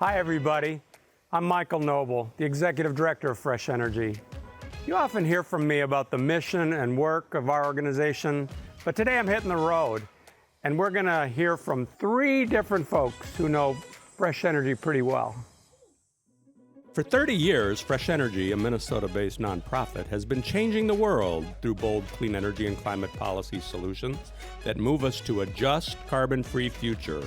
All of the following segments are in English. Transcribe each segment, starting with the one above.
Hi, everybody. I'm Michael Noble, the Executive Director of Fresh Energy. You often hear from me about the mission and work of our organization, but today I'm hitting the road, and we're going to hear from 3 different folks who know Fresh Energy pretty well. For 30 years, Fresh Energy, a Minnesota-based nonprofit, has been changing the world through bold clean energy and climate policy solutions that move us to a just, carbon-free future.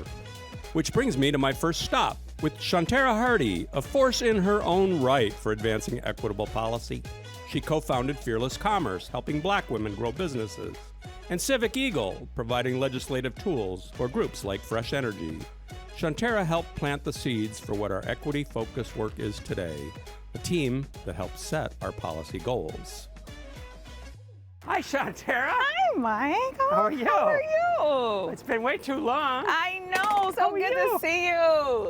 Which brings me to my first stop with Shantara Hardy, a force in her own right for advancing equitable policy. She co-founded Fearless Commerce, helping Black women grow businesses, and Civic Eagle, providing legislative tools for groups like Fresh Energy. Shantara helped plant the seeds for what our equity-focused work is today, a team that helps set our policy goals. Hi, Shantara. Hi, Michael. How are you? How are you? It's been way too long. I know. So good to see you.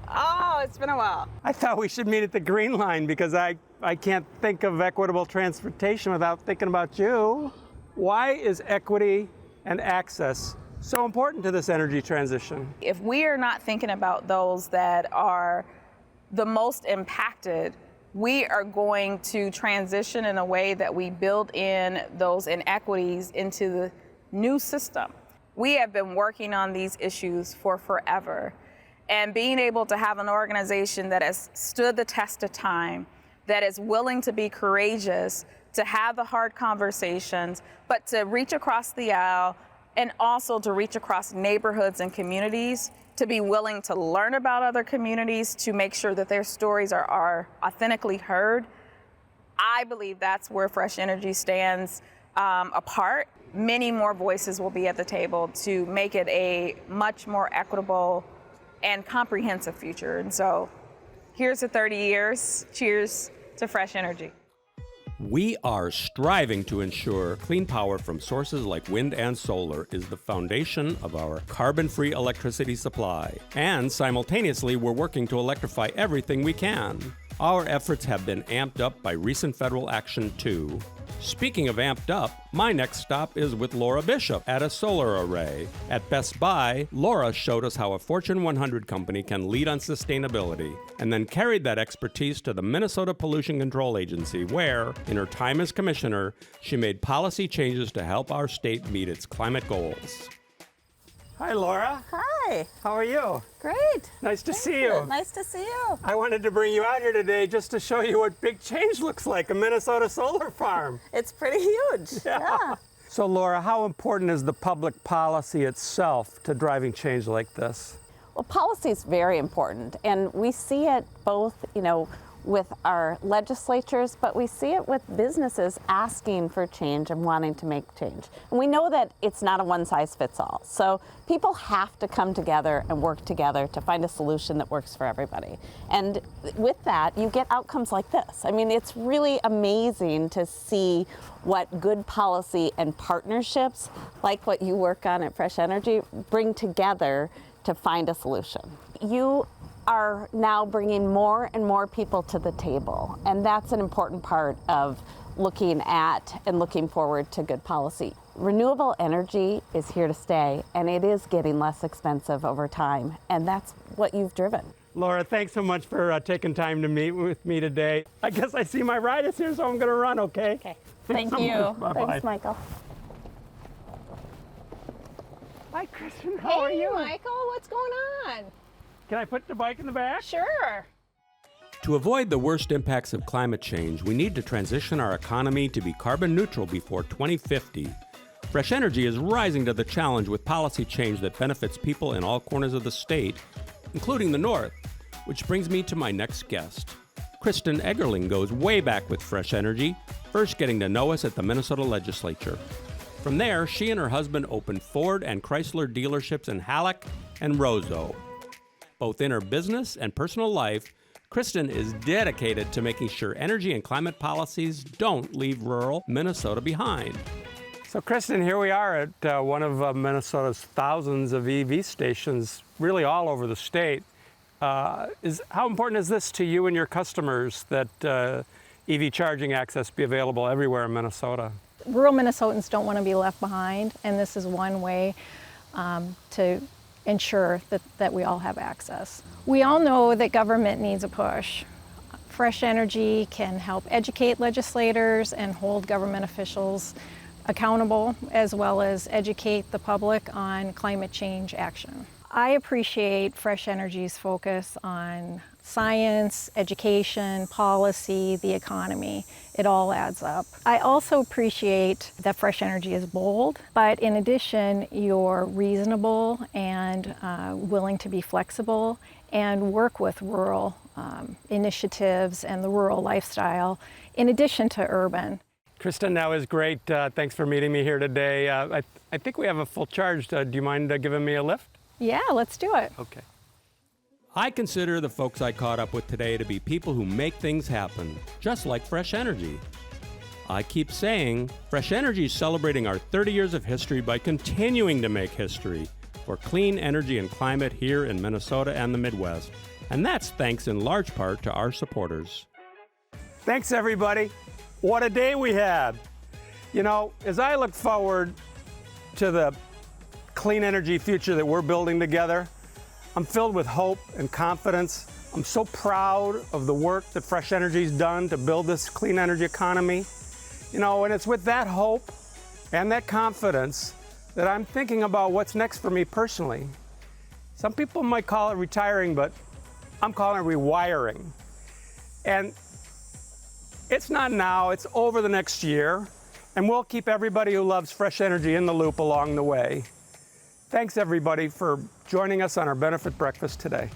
Oh, it's been a while. I thought we should meet at the Green Line because I can't think of equitable transportation without thinking about you. Why is equity and access so important to this energy transition? If we are not thinking about those that are the most impacted, we are going to transition in a way that we build in those inequities into the new system. We have been working on these issues for forever. And being able to have an organization that has stood the test of time, that is willing to be courageous, to have the hard conversations, but to reach across the aisle and also to reach across neighborhoods and communities, to be willing to learn about other communities, to make sure that their stories are authentically heard. I believe that's where Fresh Energy stands apart. Many more voices will be at the table to make it a much more equitable and comprehensive future. And so here's to 30 years. Cheers to Fresh Energy. We are striving to ensure clean power from sources like wind and solar is the foundation of our carbon-free electricity supply. And simultaneously, we're working to electrify everything we can. Our efforts have been amped up by recent federal action too. Speaking of amped up, my next stop is with Laura Bishop at a solar array. At Best Buy, Laura showed us how a Fortune 100 company can lead on sustainability, and then carried that expertise to the Minnesota Pollution Control Agency, where, in her time as commissioner, she made policy changes to help our state meet its climate goals. Hi, Laura. Hi. How are you? Great. Nice to see you. Nice to see you. I wanted to bring you out here today just to show you what big change looks like, a Minnesota solar farm. It's pretty huge. Yeah. So, Laura, how important is the public policy itself to driving change like this? Well, policy is very important, and we see it both, with our legislatures, but we see it with businesses asking for change and wanting to make change. And we know that it's not a one-size-fits-all. So people have to come together and work together to find a solution that works for everybody. And with that, you get outcomes like this. I mean, it's really amazing to see what good policy and partnerships, like what you work on at Fresh Energy, bring together to find a solution. You are now bringing more and more people to the table, and that's an important part of looking at and looking forward to good policy. Renewable energy is here to stay, and it is getting less expensive over time, and that's what you've driven. Laura, thanks so much for taking time to meet with me today. I guess I see my ride is here, so I'm going to run, okay? Okay. Thank you. Bye-bye. Thanks, Michael. Hi, Kristen. How are you? Michael, what's going on? Can I put the bike in the back? Sure. To avoid the worst impacts of climate change, we need to transition our economy to be carbon neutral before 2050. Fresh Energy is rising to the challenge with policy change that benefits people in all corners of the state, including the North. Which brings me to my next guest. Kristen Eggerling goes way back with Fresh Energy, first getting to know us at the Minnesota legislature. From there, she and her husband opened Ford and Chrysler dealerships in Halleck and Roseau. Both in her business and personal life, Kristen is dedicated to making sure energy and climate policies don't leave rural Minnesota behind. So, Kristen, here we are at one of Minnesota's thousands of EV stations, really all over the state. How important is this to you and your customers that EV charging access be available everywhere in Minnesota? Rural Minnesotans don't want to be left behind, and this is one way to ensure that we all have access. We all know that government needs a push. Fresh Energy can help educate legislators and hold government officials accountable, as well as educate the public on climate change action. I appreciate Fresh Energy's focus on science, education, policy, the economy. It all adds up. I also appreciate that Fresh Energy is bold, but in addition, you're reasonable and willing to be flexible and work with rural initiatives and the rural lifestyle in addition to urban. Kristen, that was great. Thanks for meeting me here today. I think we have a full charge. Do you mind giving me a lift? Yeah, let's do it. Okay. I consider the folks I caught up with today to be people who make things happen, just like Fresh Energy. I keep saying Fresh Energy is celebrating our 30 years of history by continuing to make history for clean energy and climate here in Minnesota and the Midwest. And that's thanks in large part to our supporters. Thanks, everybody. What a day we had. You know, as I look forward to the clean energy future that we're building together, I'm filled with hope and confidence. I'm so proud of the work that Fresh Energy's done to build this clean energy economy. You know, and it's with that hope and that confidence that I'm thinking about what's next for me personally. Some people might call it retiring, but I'm calling it rewiring. And it's not now, it's over the next year, and we'll keep everybody who loves Fresh Energy in the loop along the way. Thanks, everybody, for joining us on our benefit breakfast today.